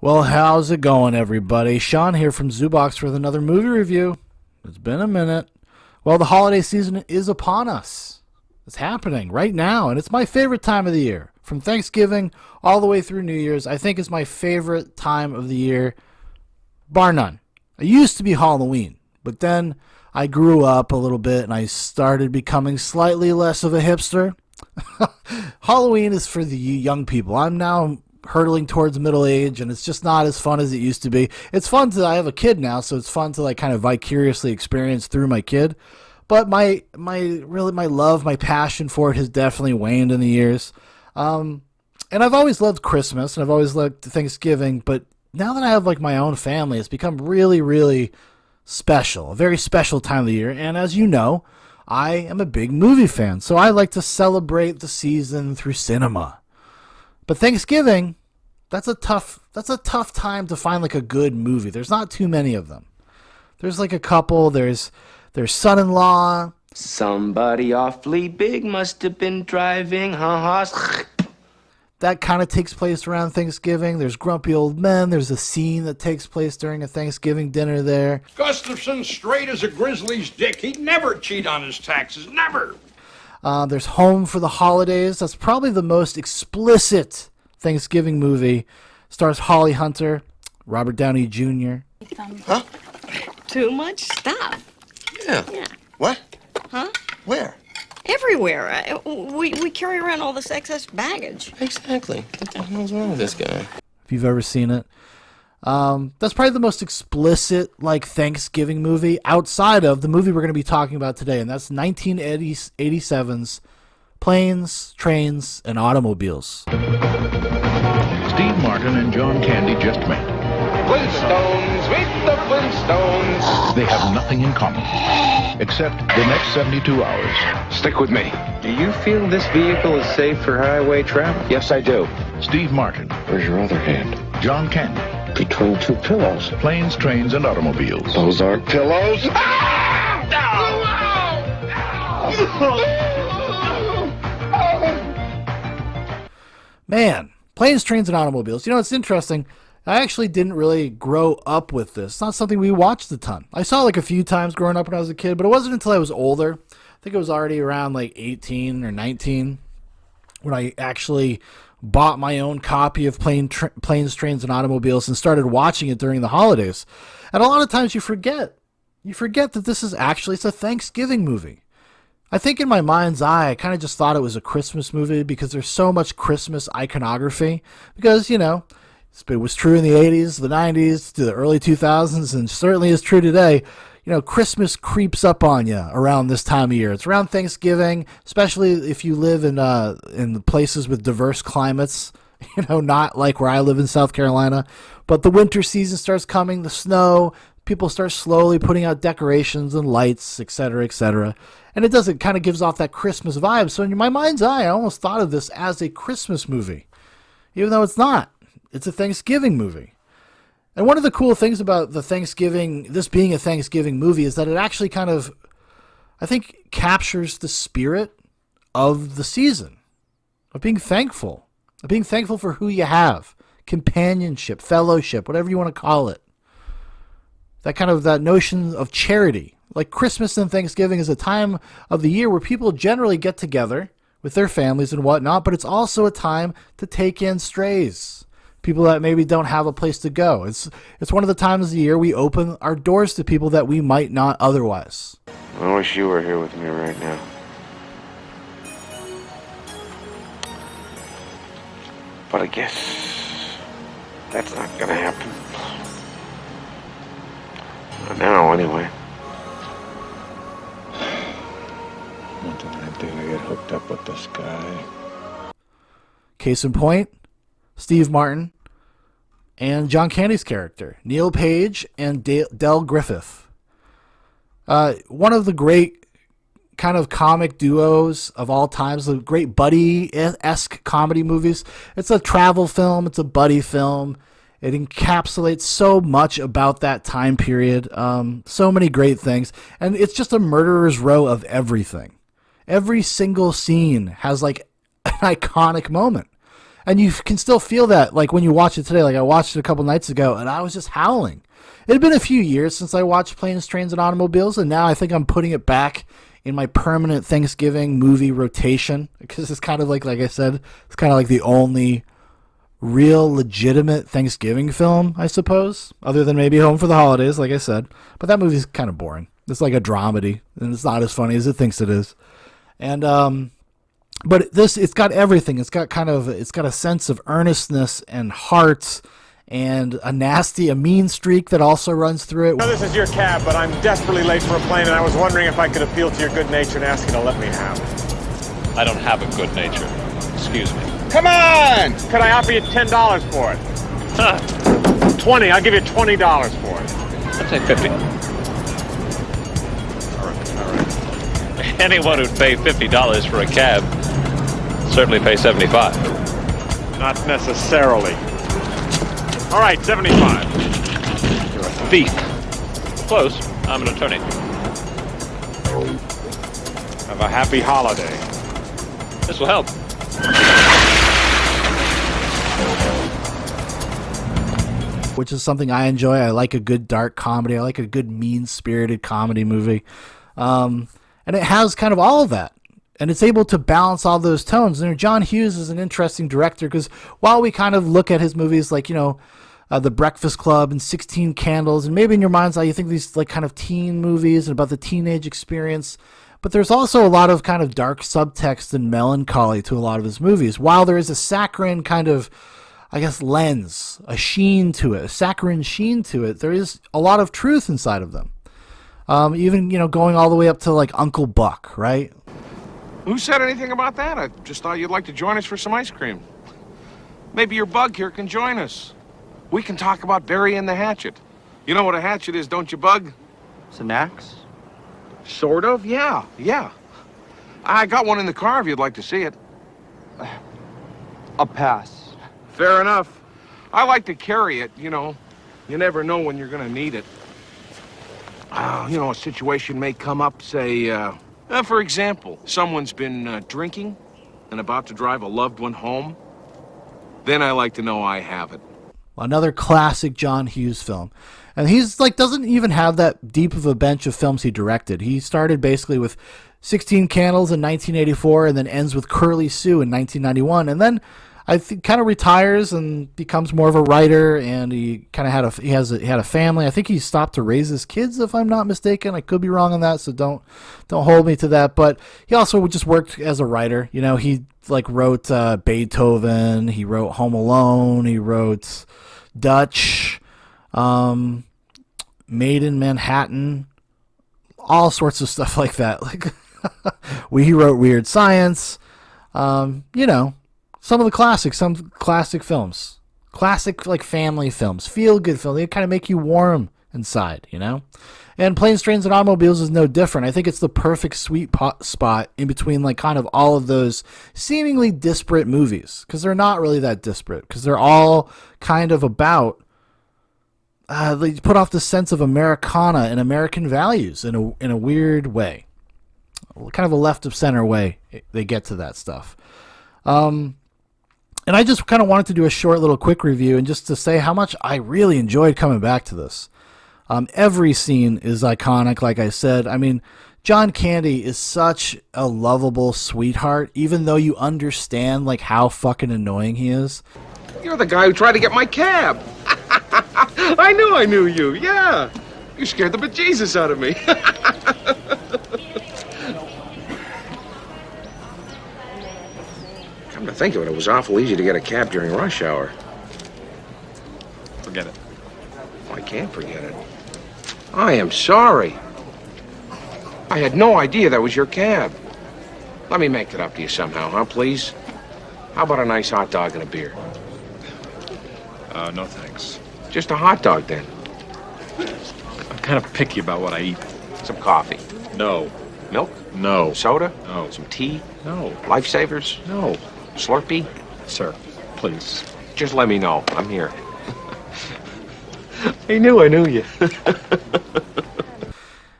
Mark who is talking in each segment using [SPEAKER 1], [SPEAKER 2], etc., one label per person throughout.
[SPEAKER 1] Well, how's it going, everybody? Sean here from Zoobox with another movie review. It's been a minute. Well, the holiday season is upon us. It's happening right now, and it's my favorite time of the year. From Thanksgiving all the way through New Year's, I think it's my favorite time of the year, bar none. It used to be Halloween, but then I grew up a little bit and I started becoming slightly less of a hipster. Halloween is for the young people. I'm now hurtling towards middle age, and it's just not as fun as it used to be. It's fun I have a kid now, so it's fun to like kind of vicariously experience through my kid. But my love, my passion for it has definitely waned in the years. And I've always loved Christmas and I've always loved Thanksgiving, but now that I have like my own family, it's become really, really special, a very special time of the year. And as you know, I am a big movie fan, so I like to celebrate the season through cinema. But Thanksgiving, that's a tough time to find like a good movie. There's not too many of them. There's like a couple. There's Son-in-Law.
[SPEAKER 2] Somebody awfully big must have been driving, huh?
[SPEAKER 1] That kind of takes place around Thanksgiving. There's Grumpy Old Men. There's a scene that takes place during a Thanksgiving dinner there.
[SPEAKER 3] Gustafson's straight as a grizzly's dick. He'd never cheat on his taxes. Never.
[SPEAKER 1] There's Home for the Holidays. That's probably the most explicit Thanksgiving movie. Stars Holly Hunter, Robert Downey Jr.
[SPEAKER 4] Huh?
[SPEAKER 5] Too much stuff.
[SPEAKER 4] Yeah. What?
[SPEAKER 5] Huh?
[SPEAKER 4] Where?
[SPEAKER 5] Everywhere. We carry around all this excess baggage.
[SPEAKER 4] Exactly. What the hell's wrong with this guy?
[SPEAKER 1] If you've ever seen it. That's probably the most explicit like Thanksgiving movie outside of the movie we're going to be talking about today, and that's 1987's Planes, Trains, and Automobiles.
[SPEAKER 6] Steve Martin and John Candy just met.
[SPEAKER 3] Flintstones, meet the Flintstones.
[SPEAKER 6] They have nothing in common, except the next 72 hours.
[SPEAKER 3] Stick with me.
[SPEAKER 2] Do you feel this vehicle is safe for highway travel?
[SPEAKER 3] Yes, I do.
[SPEAKER 6] Steve Martin,
[SPEAKER 4] Where's your other hand?
[SPEAKER 6] John Candy,
[SPEAKER 4] Between two pillows.
[SPEAKER 6] Planes, Trains, and Automobiles.
[SPEAKER 4] Those aren't pillows.
[SPEAKER 1] Man, Planes, Trains, and Automobiles. You know, it's interesting. I actually didn't really grow up with this. It's not something we watched a ton. I saw like a few times growing up when I was a kid, but it wasn't until I was older. I think it was already around like 18 or 19 when I actually bought my own copy of Planes, Trains, and Automobiles and started watching it during the holidays. And a lot of times you forget that this is actually, it's a Thanksgiving movie. I think in my mind's eye, I kind of just thought it was a Christmas movie because there's so much Christmas iconography. Because, you know, it was true in the 80s, the 90s, to the early 2000s, and certainly is true today. You know, Christmas creeps up on you around this time of year. It's around Thanksgiving, especially if you live in the places with diverse climates. You know, not like where I live in South Carolina. But the winter season starts coming, the snow, people start slowly putting out decorations and lights, etc., etc. And it kind of gives off that Christmas vibe. So in my mind's eye, I almost thought of this as a Christmas movie, even though it's not. It's a Thanksgiving movie. And one of the cool things about this being a Thanksgiving movie is that it actually kind of, I think, captures the spirit of the season, of being thankful for who you have, companionship, fellowship, whatever you want to call it. That notion of charity. Like Christmas and Thanksgiving is a time of the year where people generally get together with their families and whatnot, but it's also a time to take in strays. People that maybe don't have a place to go. It's one of the times of the year we open our doors to people that we might not otherwise.
[SPEAKER 2] I wish you were here with me right now. But I guess that's not gonna happen. Not now, anyway.
[SPEAKER 4] What did I do to get hooked up with this guy?
[SPEAKER 1] Case in point, Steve Martin and John Candy's character, Neil Page and Del Griffith. One of the great kind of comic duos of all times, the great buddy-esque comedy movies. It's a travel film. It's a buddy film. It encapsulates so much about that time period. So many great things. And it's just a murderer's row of everything. Every single scene has like an iconic moment. And you can still feel that, like when you watch it today. Like I watched it a couple nights ago, and I was just howling. It had been a few years since I watched Planes, Trains, and Automobiles, and now I think I'm putting it back in my permanent Thanksgiving movie rotation, because it's kind of like I said, it's kind of like the only real legitimate Thanksgiving film, I suppose, other than maybe Home for the Holidays, like I said. But that movie's kind of boring. It's like a dramedy, and it's not as funny as it thinks it is. And but it's got everything. It's got a sense of earnestness and heart, and a mean streak that also runs through it.
[SPEAKER 7] I know this is your cab, but I'm desperately late for a plane, and I was wondering if I could appeal to your good nature and ask you to let me have it.
[SPEAKER 8] I don't have a good nature. Excuse me.
[SPEAKER 7] Come on! Could I offer you $10 for it?
[SPEAKER 8] Huh.
[SPEAKER 7] 20. I'll give you $20 for it.
[SPEAKER 8] I'd say 50. All right. Anyone who'd pay $50 for a cab certainly pay $75.
[SPEAKER 7] Not necessarily. All right, 75.
[SPEAKER 8] You're a thief. Close. I'm an attorney.
[SPEAKER 7] Have a happy holiday.
[SPEAKER 8] This will help.
[SPEAKER 1] Which is something I enjoy. I like a good dark comedy. I like a good mean-spirited comedy movie. And it has kind of all of that. And it's able to balance all those tones. And John Hughes is an interesting director, because while we kind of look at his movies like, The Breakfast Club and 16 Candles, and maybe in your mind's eye you think these like kind of teen movies and about the teenage experience, but there's also a lot of kind of dark subtext and melancholy to a lot of his movies. While there is a saccharine kind of, I guess, lens, a sheen to it, a saccharine sheen to it, there is a lot of truth inside of them. Even, going all the way up to like Uncle Buck, right?
[SPEAKER 3] Who said anything about that? I just thought you'd like to join us for some ice cream. Maybe your bug here can join us. We can talk about burying the hatchet. You know what a hatchet is, don't you, Bug?
[SPEAKER 9] It's an axe?
[SPEAKER 3] Sort of, yeah. I got one in the car if you'd like to see it.
[SPEAKER 9] A pass.
[SPEAKER 3] Fair enough. I like to carry it, You never know when you're gonna need it. A situation may come up, say, for example, someone's been drinking and about to drive a loved one home. Then I like to know I have it.
[SPEAKER 1] Another classic John Hughes film. And he's like, doesn't even have that deep of a bench of films he directed. He started basically with 16 Candles in 1984 and then ends with Curly Sue in 1991. And then I think kind of retires and becomes more of a writer, and he kind of had a family. I think he stopped to raise his kids, if I'm not mistaken. I could be wrong on that, so don't hold me to that. But he also just worked as a writer. He like wrote Beethoven, he wrote Home Alone, he wrote Dutch, Made in Manhattan, all sorts of stuff like that. Like he wrote Weird Science, some of the classics, some classic films, classic like family films, feel good films. They kind of make you warm inside, And Planes, Trains, and Automobiles is no different. I think it's the perfect sweet spot in between like kind of all of those seemingly disparate movies, because they're not really that disparate, because they're all kind of about they put off the sense of Americana and American values in a weird way, kind of a left of center way. They get to that stuff. And I just kind of wanted to do a short little quick review and just to say how much I really enjoyed coming back to this. Every scene is iconic, like I said. I mean, John Candy is such a lovable sweetheart, even though you understand like how fucking annoying he is.
[SPEAKER 3] You're the guy who tried to get my cab. I knew you, yeah. You scared the bejesus out of me. Come to think of it was awful easy to get a cab during rush hour.
[SPEAKER 7] Forget it.
[SPEAKER 3] Oh, I can't forget it. I am sorry. I had no idea that was your cab. Let me make it up to you somehow, huh, please? How about a nice hot dog and a beer?
[SPEAKER 7] No thanks.
[SPEAKER 3] Just a hot dog, then.
[SPEAKER 7] I'm kind of picky about what I eat.
[SPEAKER 3] Some coffee.
[SPEAKER 7] No.
[SPEAKER 3] Milk?
[SPEAKER 7] No.
[SPEAKER 3] Soda?
[SPEAKER 7] No.
[SPEAKER 3] Some tea?
[SPEAKER 7] No.
[SPEAKER 3] Lifesavers?
[SPEAKER 7] No.
[SPEAKER 3] Slurpee?
[SPEAKER 7] Sir, please.
[SPEAKER 3] Just let me know. I'm here. I knew you.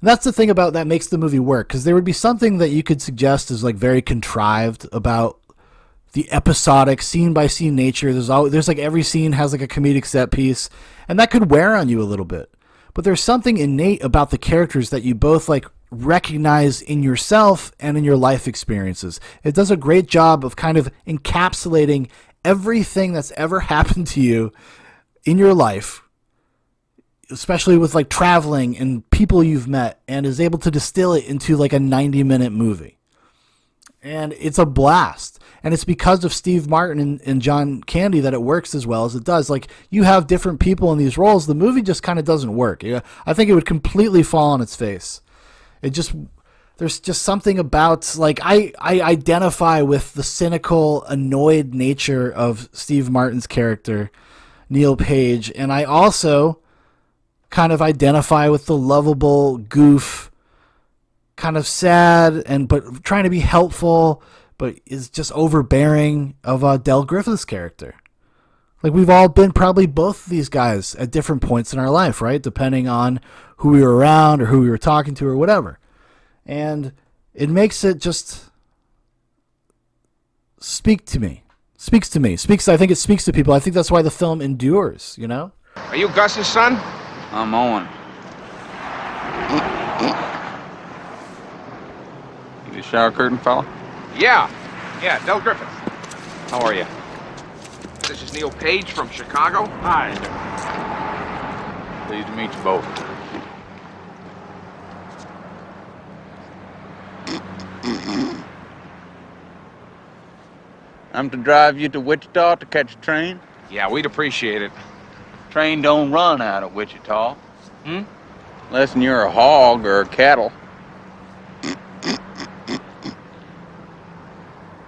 [SPEAKER 1] That's the thing about that makes the movie work, because there would be something that you could suggest is like very contrived about the episodic scene by scene nature. There's like every scene has like a comedic set piece, and that could wear on you a little bit. But there's something innate about the characters that you both like recognize in yourself and in your life experiences. It does a great job of kind of encapsulating everything that's ever happened to you in your life, especially with like traveling and people you've met, and is able to distill it into like a 90-minute movie. And it's a blast. And it's because of Steve Martin and John Candy that it works as well as it does. Like, you have different people in these roles. The movie just kind of doesn't work. I think it would completely fall on its face. There's just something about, like, I identify with the cynical, annoyed nature of Steve Martin's character, Neil Page. And I also kind of identify with the lovable goof, kind of sad but trying to be helpful, but is just overbearing of Del Griffith's character. Like, we've all been probably both of these guys at different points in our life, right? Depending on who we were around or who we were talking to or whatever. And it makes it just speaks to me. I think it speaks to people. I think that's why the film endures, you know?
[SPEAKER 3] Are you Gus's son?
[SPEAKER 9] I'm Owen. You the shower curtain fella?
[SPEAKER 3] Yeah, Del Griffith.
[SPEAKER 9] How are you?
[SPEAKER 3] This is Neil Page from Chicago.
[SPEAKER 9] Hi. Pleased to meet you both. I'm to drive you to Wichita to catch a train?
[SPEAKER 3] Yeah, we'd appreciate it.
[SPEAKER 9] Train don't run out of Wichita. Unless you're a hog or a cattle.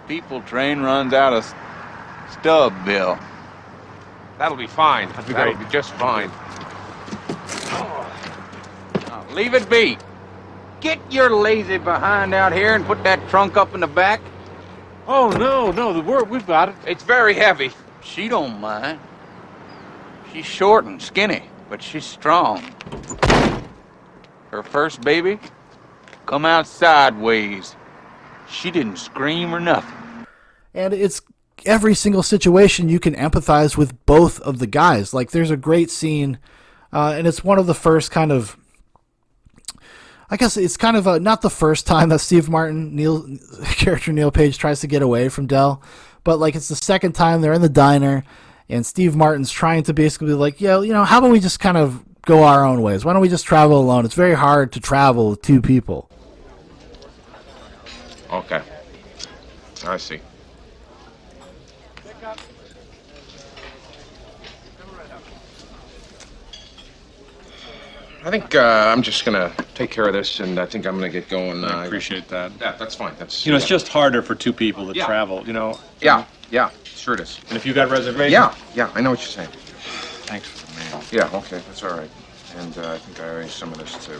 [SPEAKER 9] People train runs out of Stubbville.
[SPEAKER 3] That'll be fine.
[SPEAKER 7] That'll
[SPEAKER 3] be just fine.
[SPEAKER 9] Now, leave it be. Get your lazy behind out here and put that trunk up in the back.
[SPEAKER 7] Oh, no, we've got it.
[SPEAKER 3] It's very heavy.
[SPEAKER 9] She don't mind. She's short and skinny, but she's strong. Her first baby come out sideways. She didn't scream or nothing.
[SPEAKER 1] And it's every single situation you can empathize with both of the guys. Like, there's a great scene, and it's one of the first kind of, I guess it's kind of not the first time that Steve Martin, character Neil Page, tries to get away from Del, but like it's the second time they're in the diner, and Steve Martin's trying to basically be like, yeah, you know, how about we just kind of go our own ways? Why don't we just travel alone? It's very hard to travel with two people.
[SPEAKER 3] Okay. I see. I think I'm just gonna take care of this, and I think I'm gonna get going.
[SPEAKER 7] I appreciate that.
[SPEAKER 3] Yeah, that's fine. That's
[SPEAKER 7] It's just harder for two people to
[SPEAKER 3] Yeah.
[SPEAKER 7] travel, you know?
[SPEAKER 3] Yeah, sure it is.
[SPEAKER 7] And if you got reservations?
[SPEAKER 3] Yeah, I know what you're saying.
[SPEAKER 7] Thanks for the mail.
[SPEAKER 3] Yeah, okay, that's all right. And I think I arranged some of this to.
[SPEAKER 7] No.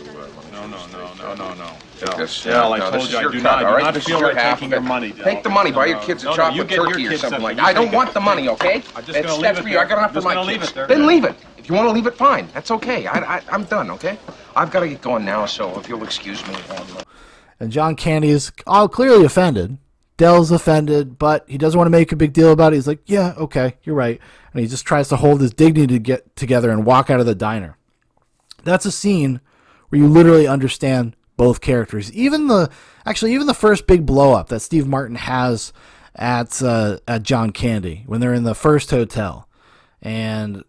[SPEAKER 3] Take this.
[SPEAKER 7] Del, I
[SPEAKER 3] No,
[SPEAKER 7] told
[SPEAKER 3] this
[SPEAKER 7] you
[SPEAKER 3] is
[SPEAKER 7] I
[SPEAKER 3] your
[SPEAKER 7] do
[SPEAKER 3] cut,
[SPEAKER 7] not,
[SPEAKER 3] all right?
[SPEAKER 7] not
[SPEAKER 3] This is
[SPEAKER 7] feel
[SPEAKER 3] your
[SPEAKER 7] like
[SPEAKER 3] half
[SPEAKER 7] taking
[SPEAKER 3] of
[SPEAKER 7] your
[SPEAKER 3] it.
[SPEAKER 7] money, Del.
[SPEAKER 3] Take the money, buy your
[SPEAKER 7] No,
[SPEAKER 3] kids a
[SPEAKER 7] no, you
[SPEAKER 3] chocolate
[SPEAKER 7] get your
[SPEAKER 3] turkey or
[SPEAKER 7] kids
[SPEAKER 3] something
[SPEAKER 7] something.
[SPEAKER 3] like that.
[SPEAKER 7] You
[SPEAKER 3] I
[SPEAKER 7] take
[SPEAKER 3] don't want
[SPEAKER 7] it.
[SPEAKER 3] the money, okay?
[SPEAKER 7] I'm just gonna leave
[SPEAKER 3] That's
[SPEAKER 7] it
[SPEAKER 3] for you. I got
[SPEAKER 7] there.
[SPEAKER 3] enough
[SPEAKER 7] I'm
[SPEAKER 3] for
[SPEAKER 7] just
[SPEAKER 3] my
[SPEAKER 7] gonna leave
[SPEAKER 3] kids.
[SPEAKER 7] it there.
[SPEAKER 3] Then leave it. If you want to leave it, fine. That's okay. I'm done, okay? I've got to get going now, so if you'll excuse me.
[SPEAKER 1] And John Candy is all clearly offended. Del's offended, but he doesn't want to make a big deal about it. He's like, yeah, okay, you're right. And he just tries to hold his dignity to get together and walk out of the diner. That's a scene where you literally understand both characters. Even the first big blow up that Steve Martin has at John Candy when they're in the first hotel, and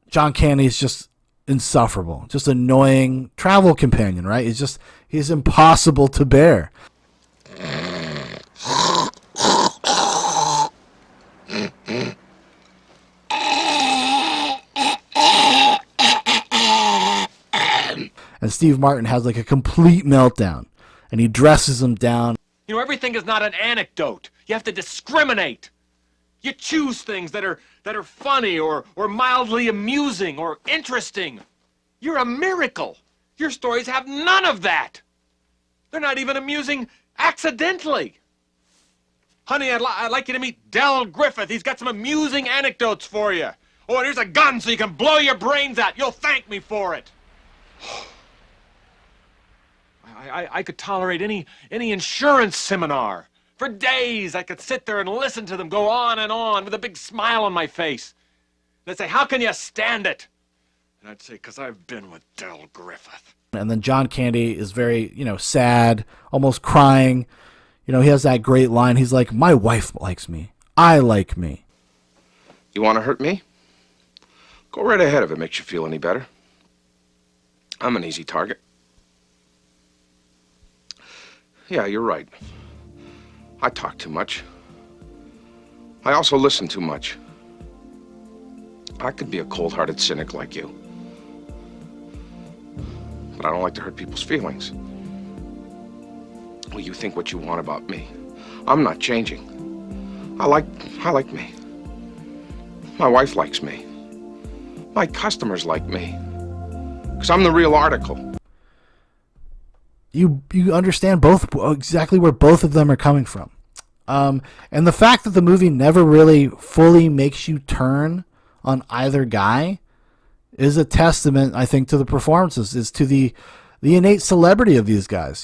[SPEAKER 1] John Candy's just insufferable, just annoying travel companion, right? He's impossible to bear. And Steve Martin has like a complete meltdown, and he dresses him down.
[SPEAKER 10] You know, everything is not an anecdote. You have to discriminate. You choose things that are funny or mildly amusing or interesting. You're a miracle. Your stories have none of that. They're not even amusing accidentally. Honey, I'd like you to meet Del Griffith. He's got some amusing anecdotes for you. Oh, and here's a gun so you can blow your brains out. You'll thank me for it. I could tolerate any insurance seminar. For days, I could sit there and listen to them go on and on with a big smile on my face. They'd say, how can you stand it? And I'd say, because I've been with Del Griffith.
[SPEAKER 1] And then John Candy is very, sad, almost crying. He has that great line. He's like, my wife likes me. I like me.
[SPEAKER 3] You want to hurt me? Go right ahead if it makes you feel any better. I'm an easy target. Yeah, you're right. I talk too much. I also listen too much. I could be a cold-hearted cynic like you. But I don't like to hurt people's feelings. Well, you think what you want about me. I'm not changing. I like me. My wife likes me. My customers like me. Because I'm the real article.
[SPEAKER 1] You understand exactly where both of them are coming from. And the fact that the movie never really fully makes you turn on either guy is a testament, I think, to the performances, is to the innate celebrity of these guys,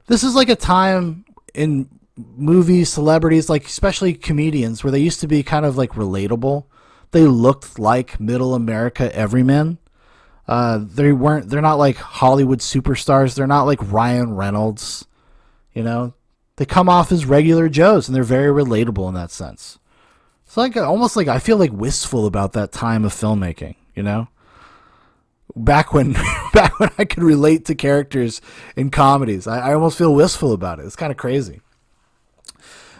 [SPEAKER 1] This is like a time in movie celebrities, like especially comedians, where they used to be kind of like relatable. They looked like middle America everymen. They're not like Hollywood superstars. They're not like Ryan Reynolds, They come off as regular Joes, and they're very relatable in that sense. It's like almost like I feel like wistful about that time of filmmaking, Back when I could relate to characters in comedies, I almost feel wistful about it. It's kind of crazy.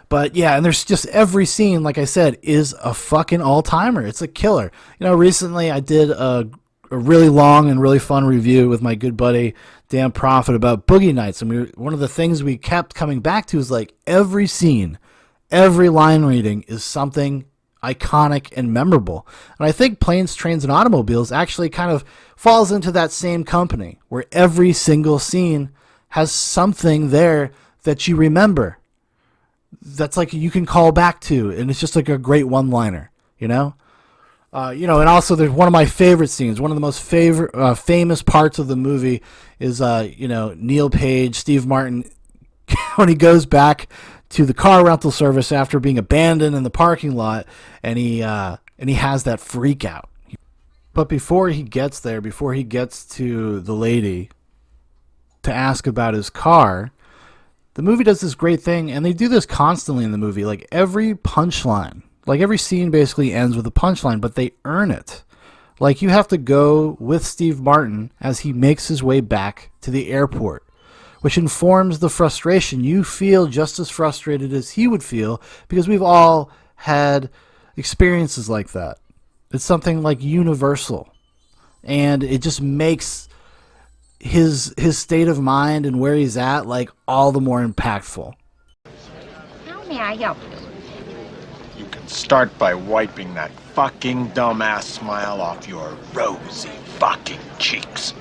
[SPEAKER 1] But yeah, and there's just every scene, like I said, is a fucking all-timer. It's a killer. Recently I did a really long and really fun review with my good buddy Dan Prophet about Boogie Nights, and one of the things we kept coming back to is like every scene, every line reading is something iconic and memorable. And I think Planes, Trains, and Automobiles actually kind of falls into that same company, where every single scene has something there that you remember, that's like you can call back to, and it's just like a great one-liner, and also there's one of my favorite scenes, one of the most famous parts of the movie is, Neil Page, Steve Martin, when he goes back to the car rental service after being abandoned in the parking lot, and he has that freak out. But before he gets there, before he gets to the lady to ask about his car, the movie does this great thing, and they do this constantly in the movie. Like every punchline, like every scene basically ends with a punchline, but they earn it. Like you have to go with Steve Martin as he makes his way back to the airport, which informs the frustration. You feel just as frustrated as he would feel, because we've all had experiences like that. It's something like universal, and it just makes his state of mind and where he's at like all the more impactful.
[SPEAKER 11] How may I help you?
[SPEAKER 7] You can start by wiping that fucking dumbass smile off your rosy fucking cheeks.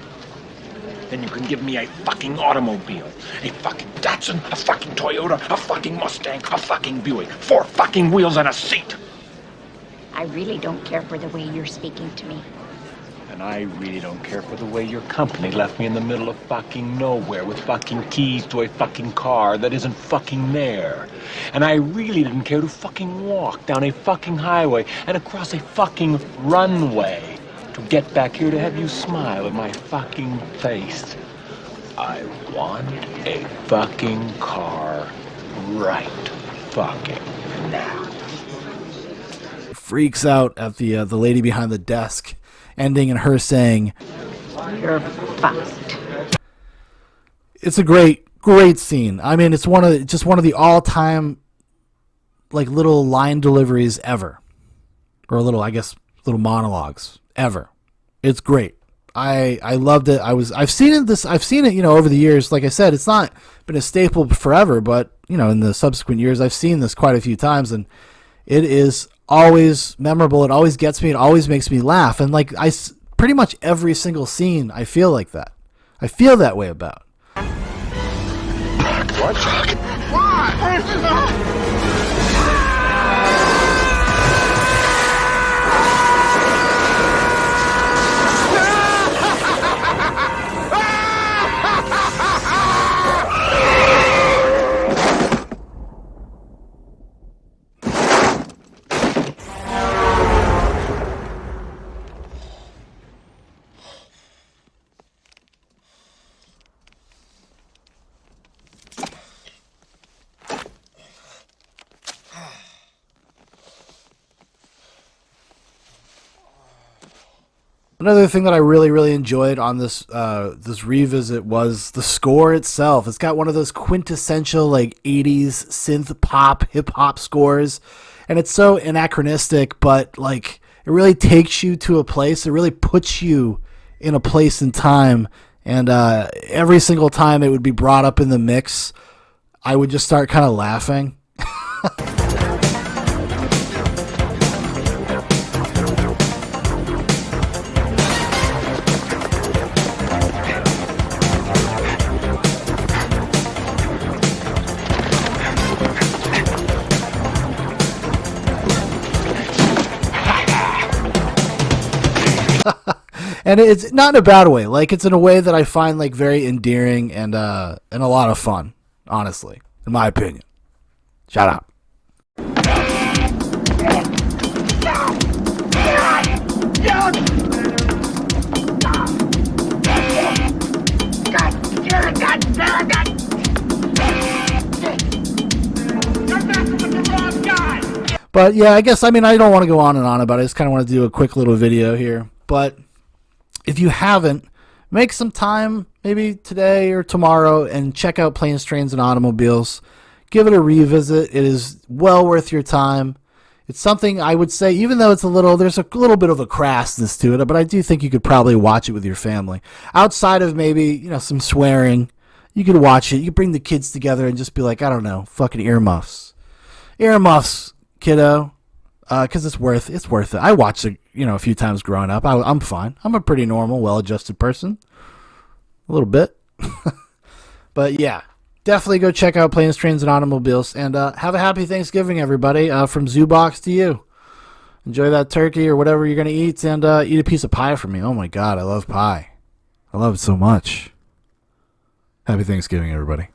[SPEAKER 10] Then you can give me a fucking automobile, a fucking Datsun, a fucking Toyota, a fucking Mustang, a fucking Buick, 4 fucking wheels and a seat.
[SPEAKER 11] I really don't care for the way you're speaking to me.
[SPEAKER 10] And I really don't care for the way your company left me in the middle of fucking nowhere with fucking keys to a fucking car that isn't fucking there. And I really didn't care to fucking walk down a fucking highway and across a fucking runway to get back here to have you smile in my fucking face. I want a fucking car right fucking now.
[SPEAKER 1] Freaks out at the lady behind the desk, ending in her saying,
[SPEAKER 11] You're fucked.
[SPEAKER 1] It's a great scene. I mean, it's one of the all-time like little line deliveries ever, or little monologues ever. It's great. I loved it. I've seen it over the years. Like I said, it's not been a staple forever, but in the subsequent years I've seen this quite a few times, and it is always memorable. It always gets me. It always makes me laugh. And like pretty much every single scene, I feel like that. I feel that way about.
[SPEAKER 7] What?
[SPEAKER 1] Another thing that I really enjoyed on this this revisit was the score itself. It's got one of those quintessential like 80s synth pop hip hop scores, and it's so anachronistic, but like it really takes you to a place. It really puts you in a place in time, and every single time it would be brought up in the mix, I would just start kind of laughing. And it's not in a bad way. Like, it's in a way that I find like very endearing and a lot of fun, honestly, in my opinion. Shout out. But yeah, I guess, I mean, I don't want to go on and on about it. I just kind of want to do a quick little video here. But if you haven't, make some time, maybe today or tomorrow, and check out Planes, Trains, and Automobiles. Give it a revisit. It is well worth your time. It's something I would say, even though it's there's a little bit of a crassness to it, but I do think you could probably watch it with your family. Outside of maybe, some swearing, you could watch it. You could bring the kids together and just be like, I don't know, fucking earmuffs. Earmuffs, kiddo. Because it's worth it. I watched it, a few times growing up. I'm fine. I'm a pretty normal, well-adjusted person. A little bit. But yeah, definitely go check out Planes, Trains, and Automobiles. And have a happy Thanksgiving, everybody, from Zoobox to you. Enjoy that turkey or whatever you're going to eat, and eat a piece of pie for me. Oh, my God, I love pie. I love it so much. Happy Thanksgiving, everybody.